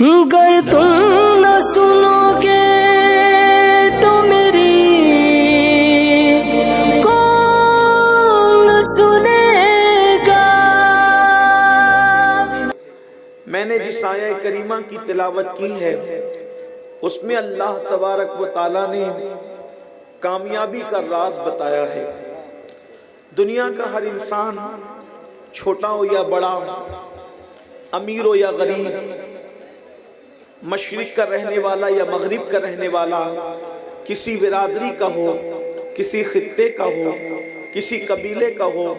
گر تم نہ سنو گے تو میری کون سنے گا۔ میں نے جس آیہ کریمہ کی تلاوت کی ہے اس میں اللہ تبارک و تعالیٰ نے کامیابی کا راز بتایا ہے۔ دنیا کا ہر انسان چھوٹا ہو یا بڑا، امیر ہو یا غریب، مشرق کا رہنے والا یا مغرب کا رہنے والا، کسی برادری کا ہو، کسی خطے کا ہو، کسی قبیلے کا ہو،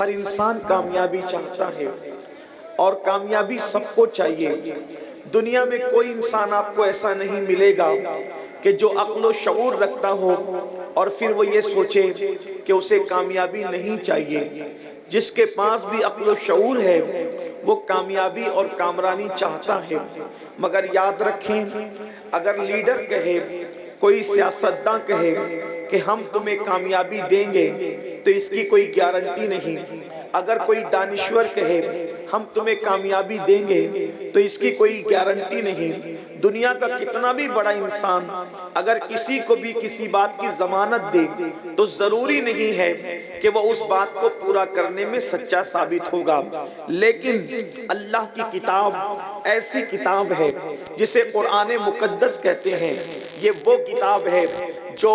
ہر انسان کامیابی چاہتا ہے اور کامیابی سب کو چاہیے۔ دنیا میں کوئی انسان آپ کو ایسا نہیں ملے گا کہ جو عقل و شعور رکھتا ہو اور پھر وہ یہ سوچے کہ اسے کامیابی نہیں چاہیے۔ جس کے پاس بھی عقل و شعور ہے وہ کامیابی اور کامرانی چاہتا ہے، مگر یاد رکھیں اگر لیڈر کہے، کوئی سیاستداں کہے کہ ہم تمہیں کامیابی دیں گے تو اس کی کوئی گارنٹی نہیں۔ اگر کوئی دانشور کہے ہم تمہیں کامیابی دیں گے تو اس کی کوئی گارنٹی نہیں۔ دنیا کا کتنا بھی بڑا انسان اگر کسی کو بھی کسی بات کی ضمانت دے تو ضروری نہیں ہے کہ وہ اس بات کو پورا کرنے میں سچا ثابت ہوگا۔ لیکن اللہ کی کتاب ایسی کتاب ہے جسے قرآن مقدس کہتے ہیں۔ یہ وہ کتاب ہے جو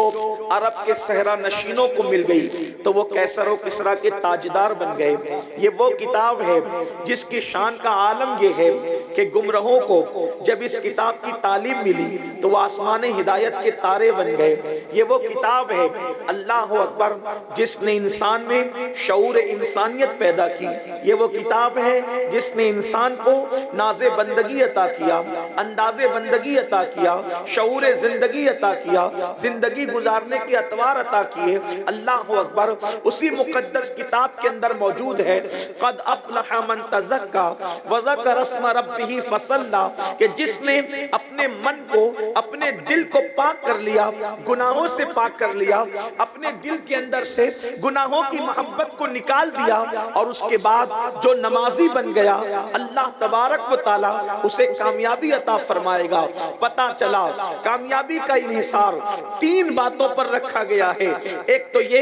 عرب کے صحرا نشینوں کو مل گئی تو وہ کیسر و کسریٰ کے تاجدار بن گئے۔ یہ وہ کتاب ہے جس کی شان کا عالم یہ ہے کہ گمراہوں کو جب اس کتاب کی تعلیم ملی تو وہ آسمان ہدایت کے تارے بن گئے۔ یہ وہ کتاب ہے اللہ اکبر جس نے انسان میں شعور انسانیت پیدا کی۔ یہ وہ کتاب ہے جس نے انسان کو ناز بندگی عطا کیا، انداز بندگی عطا کیا، شعور زندگی عطا کیا، زندگی گزارنے کی اطوار عطا کیے۔ اللہ اکبر اسی مقدس کتاب کے اندر موجود ہے قد افلح من تزکا وذکر اسم ربہ فصلی، کہ جس نے اپنے من کو، اپنے دل کو پاک کر لیا، گناہوں سے پاک کر لیا، اپنے دل کے اندر سے گناہوں کی محبت کو نکال دیا اور اس کے بعد جو نمازی بن گیا اللہ تبارک و تعالی اسے کامیابی عطا فرمائے گا۔ پتہ چلا کامیابی کا انحصار تین باتوں پر رکھا گیا ہے۔ ایک تو یہ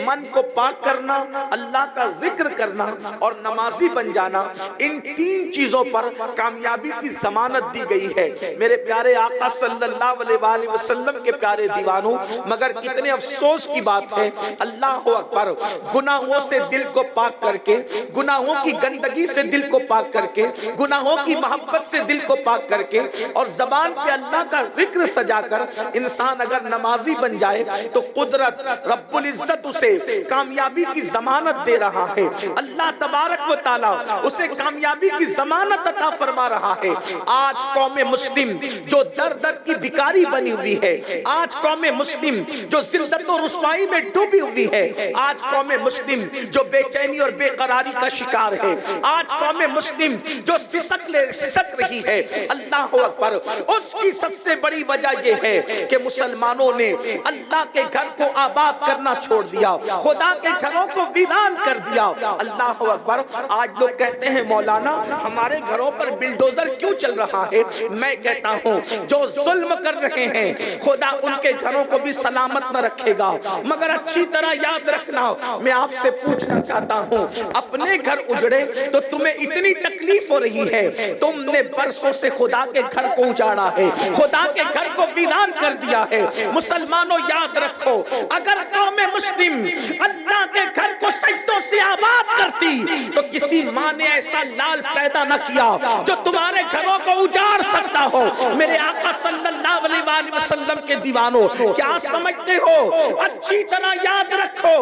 من کو پاک کرنا، اللہ کا ذکر کرنا اور نمازی بن جانا۔ ان تین چیزوں پر کامیابی کی ضمانت دی گئی ہے۔ میرے پیارے آقا صلی اللہ علیہ وآلہ وسلم کے پیارے دیوانوں، مگر کتنے افسوس کی بات ہے، اللہ اکبر گناہوں سے دل کو پاک کر کے، گناہوں کی گندگی سے دل کو پاک کر کے، گناہوں کی محبت سے دل کو پاک کر کے اور زبان پہ اللہ کا ذکر سجا کر انسان اگر نمازی بن جائے تو قدرت رب العزت اسے کامیابی کی ضمانت دے رہا ہے۔ اللہ تبارک و تعالیٰ اسے کامیابی کی ضمانت عطا فرما رہا ہے۔ آج قوم مسلم جو در در کی بھکاری بنی ہوئی ہے، آج قوم مسلم جو ذلت و رسوائی میں ڈوبی ہوئی ہے، آج قوم مسلم جو بے چینی اور بے قراری کا شکار ہے، آج قوم مسلم جو سسک رہی ہے، اللہ اکبر اس کی سب سے بڑی وجہ یہ ہے کہ مسلمانوں نے اللہ کے گھر کو آباد کرنا چھوڑ دیا، خدا کے گھروں کو ویران کر دیا۔ اللہ اکبر آج لوگ کہتے ہیں مولانا ہمارے گھروں پر بلڈوزر کیوں چل رہا ہے؟ میں کہتا ہوں جو ظلم کر رہے ہیں خدا ان کے گھروں کو بھی سلامت نہ رکھے گا۔ مگر اچھی طرح یاد رکھنا، میں آپ سے پوچھنا چاہتا ہوں اپنے گھر اجڑے تو تمہیں اتنی تکلیف ہو رہی ہے، تم نے برسوں سے خدا کے گھر کو اجاڑا ہے، خدا کے گھر کو ویران کر دیا ہے۔ مسلمانوں یاد رکھو اگر قوم مسلم اللہ کے گھر کو سجدوں سے آباد کرتی تو کسی ماں نے ایسا لال پیدا نہ کیا جو تمہارے گھروں کو اجاڑ سکتا ہو۔ میرے آقا صلی اللہ علیہ وآلہ وسلم کے دیوانوں کیا سمجھتے ہو؟ اچھی طرح یاد رکھو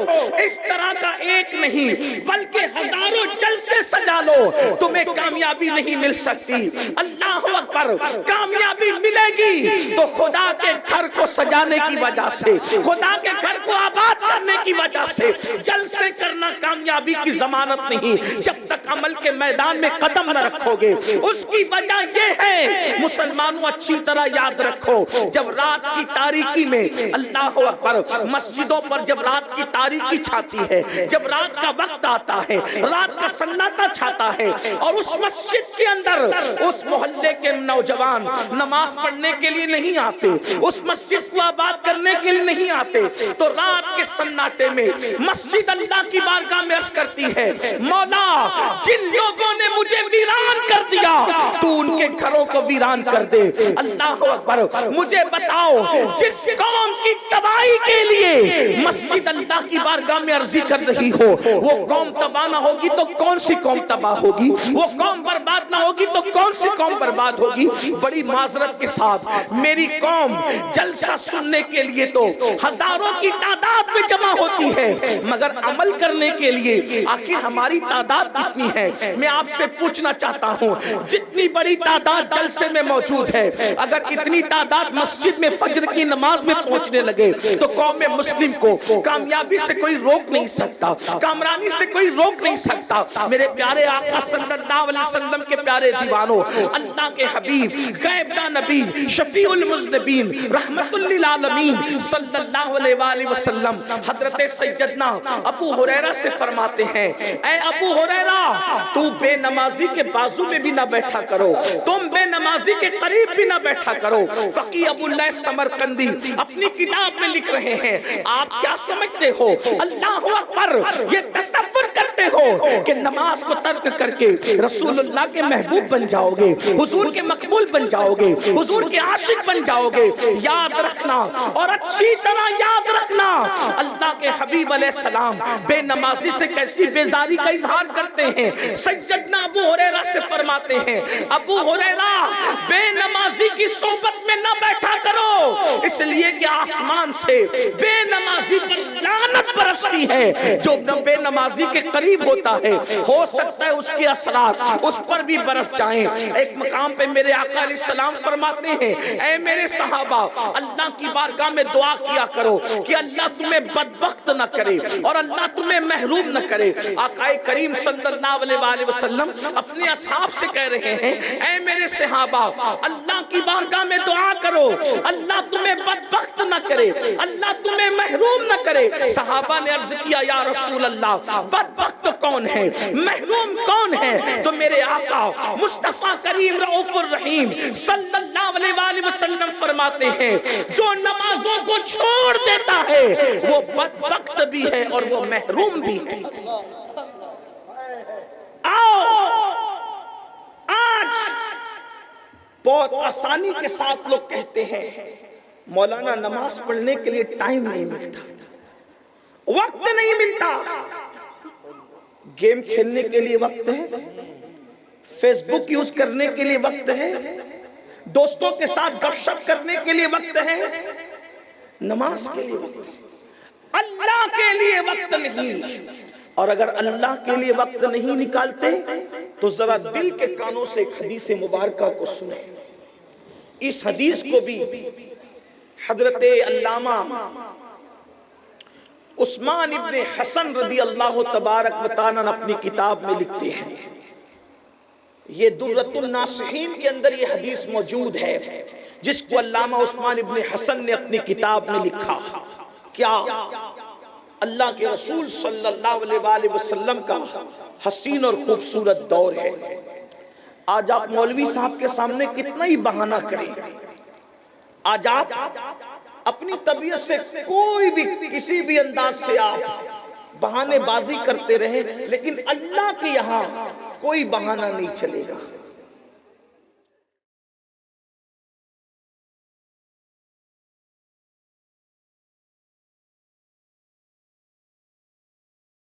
اس طرح کا ایک نہیں بلکہ ہزاروں جلسے سجا لو، تمہیں کامیابی نہیں مل سکتی۔ اللہ اکبر کامیابی ملے گی تو خدا کے گھر کو سجانے کی وجہ سے، خدا کے گھر کو آباد کرنے کی وجہ سے جلسے کرنا کامیابی کی ضمانت نہیں جب تک عمل کے میدان میں قدم نہ رکھو گے۔ اس کی وجہ یہ ہے مسلمانوں اچھی طرح یاد رکھو، جب رات کی تاریکی میں اللہ اکبر مسجدوں پر جب رات کی تاریکی چھاتی ہے، جب رات کا وقت آتا ہے، رات کا سناٹا چھاتا ہے اور اس مسجد کے اندر اس محلے کے نوجوان نماز پڑھنے کے لیے نہیں آتے، اس مسجد کو آباد کرنے کے لیے نہیں آتے، تو رات کے سناٹے میں مسجد اللہ کی بارگاہ میں عرض کرتی ہے، مولا جن لوگوں نے مجھے ویران کر دیا تو ان کے گھروں کو ویران کر دے۔ اللہ اکبر، مجھے بتاؤ جس قوم کی تباہی کے لیے مسجد اللہ کی بارگاہ میں عرضی کر رہی ہو، وہ قوم تباہ نہ ہوگی تو کون سی قوم تباہ ہوگی؟ وہ قوم برباد نہ ہوگی تو کون سی قوم برباد ہوگی؟ بڑی معذرت کے ساتھ میری قوم جلسہ سننے کے لیے تو ہزاروں کی تعداد میں جمع ہوتی ہے، مگر عمل کرنے کے لیے آخر ہماری تعداد کتنی ہے؟ میں آپ سے پوچھنا چاہتا ہوں، جتنی بڑی تعداد جلسے میں موجود ہے، اگر اتنی تعداد مسجد میں فجر کی نماز میں پہنچنے لگے تو قوم مسلم کو کامیابی سے کوئی روک نہیں سکتا، کامرانی سے کوئی روک نہیں سکتا۔ میرے پیارے آقا صلی اللہ علیہ وسلم کے پیارے دیوانوں، اللہ کے حبیب غیب دا نبی شفیع المذنبین رحمت للعالمین صلی اللہ علیہ وآلہ وسلم حضرت سیدنا ابو ہریرہ سے فرماتے ہیں، اے ابو ہریرہ تو بے نمازی کے بازو میں بھی نہ بیٹھا کرو، تم بے نمازی کے قریب بھی نہ بیٹھا کرو۔ فقیہ ابو اللہ سمرقندی اپنی کتاب میں لکھ رہے ہیں، آپ کیا سمجھتے ہو؟ اللہ اکبر، یہ تصور کرتے ہو کہ نماز کو ترک کر کے رسول اللہ کے محبوب بن جاؤ گے، حضور کے مقبول بن جاؤ گے، حضور کے عاشق بن جاؤ گے؟ یاد رکھنا اور اچھی طرح یاد رکھنا، اللہ کے حبیب علیہ السلام بے نمازی سے کیسی بیزاری کا اظہار کرتے ہیں۔ سیدنا ابو ہریرہ سے فرماتے ہیں، ابو ہریرہ بے نمازی کی صحبت میں نہ بیٹھا کرو، اس لیے کہ آسمان سے بے نمازی پر لعنت برستی ہے۔ جو بے نمازی کے قریب ہوتا ہے ہو سکتا ہے اس کے اثرات اس پر بھی برس جائیں۔ ایک مقام پہ میرے آقا علیہ السلام فرماتے ہیں، اے میرے صحابہ اللہ کی بارگاہ میں دعا کیا کرو کہ اللہ تمہیں بدبخت نہ کرے اور اللہ تمہیں محروم نہ کرے۔ آقا کریم صلی اللہ علیہ وآلہ وسلم اپنے اصحاب سے کہہ رہے ہیں، اے میرے صحابہ اللہ کی بارگاہ میں دعا کرو اللہ تمہیں بدبخت نہ کرے، اللہ تمہیں محروم نہ کرے۔ صحابہ نے عرض کیا، یا رسول اللہ بدبخت کون ہے، محروم کون ہے؟ تو میرے آقا مصطفیٰ کریم رؤوف الرحیم صلی اللہ علیہ وآلہ وسلم فرماتے ہیں، جو نمازوں کو چھوڑ دیتا ہے وہ بدبخت بھی ہے اور وہ محروم بھی ہے۔ آج بہت آسانی کے ساتھ لوگ کہتے ہیں مولانا نماز پڑھنے کے لیے ٹائم نہیں ملتا، وقت نہیں ملتا۔ گیم کھیلنے کے لیے وقت ہے، فیس بک یوز کرنے کے لیے وقت ہے، دوستوں کے ساتھ گپ شپ کرنے کے لیے وقت ہے، نماز کے لیے وقت ہے، اللہ کے لیے وقت نہیں۔ اور اگر اللہ کے لیے وقت نہیں نکالتے تو ذرا دل کے کانوں سے ایک حدیث مبارکہ کو سنیں۔ اس حدیث کو بھی حضرت علامہ عثمان ابن حسن رضی اللہ تبارک و تعالیٰ اپنی کتاب میں لکھتے ہیں، یہ درۃ الناصحین کے اندر یہ حدیث موجود ہے جس کو علامہ عثمان ابن حسن نے اپنی کتاب میں لکھا۔ کیا اللہ کے رسول صلی اللہ علیہ وآلہ وسلم کا حسین اور خوبصورت دور ہے۔ آج آپ مولوی صاحب کے سامنے کتنا ہی بہانہ کریں، آج آپ اپنی طبیعت سے کوئی بھی کسی بھی انداز سے آپ بہانے بازی کرتے رہیں، لیکن اللہ کے یہاں کوئی بہانہ نہیں چلے گا۔